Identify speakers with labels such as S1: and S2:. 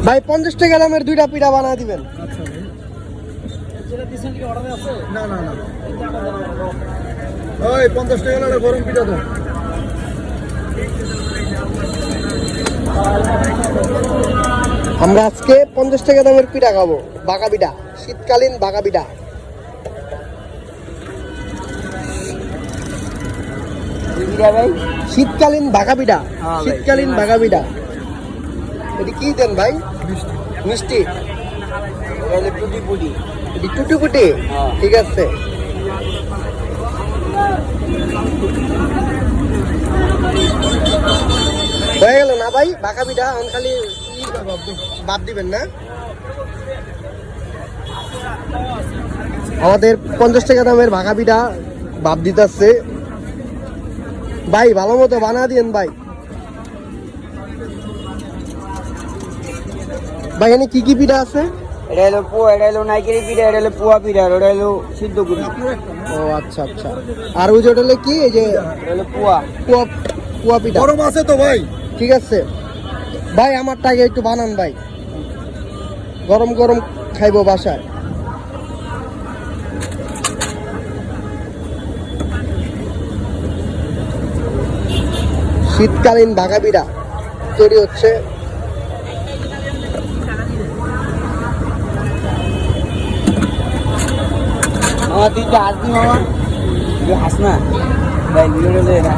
S1: ভাই 50 টাকা দামের দুইটা পিঠা বানায় দিবেন।
S2: আচ্ছা ভাই। না না না ওই 50 টাকা একটা গরম পিঠা দাও।
S1: আমরা আজকে 50 টাকা দামের পিঠা খাবো, বাঁকা পিঠা, শীতকালীন বাঁকা পিঠা।
S3: ভাই
S1: শীতকালীন বাঁকা পিঠা,
S3: হ্যাঁ ভাই,
S1: শীতকালীন বাঁকা পিঠা। এটি কি দেন ভাই? মিষ্টি,
S3: টুটি পুটি।
S1: এটি টুটি পুটি।
S3: হ্যাঁ।
S1: ঠিক আছে। হয়ে গেল না ভাই বাঁকা পিঠা? এখন খালি বাদ দিবেন না? আমাদের 50 টাকা দামের ভাঙা পিঠা বাপ দিতেছে ভাই, ভালো মতো বানা দিয়েন ভাই। ভাই এখানে কি কি পিঠা আছে?
S3: এটা হলো পোয়া, এটা হলো নাইকেরি পিঠা, এটা হলো পোয়া পিঠা, আর ওটা হলো সিদ্ধ গুড়ি।
S1: ও আচ্ছা আচ্ছা। আর ওই যে ওটা হলো কি, এই যে
S3: এটা হলো পোয়া।
S1: কুয়া কুয়া পিঠা।
S2: গরম আছে তো ভাই?
S1: ঠিক আছে ভাই, আমারটা আগে একটু বানান ভাই, গরম গরম খাইবো বাসায়। শীতকালীন বাঘা পিঠা তৈরি হচ্ছে।
S3: আমার তুই হাসবি মামা, তুই হাস না ভাই, ভিডিওটা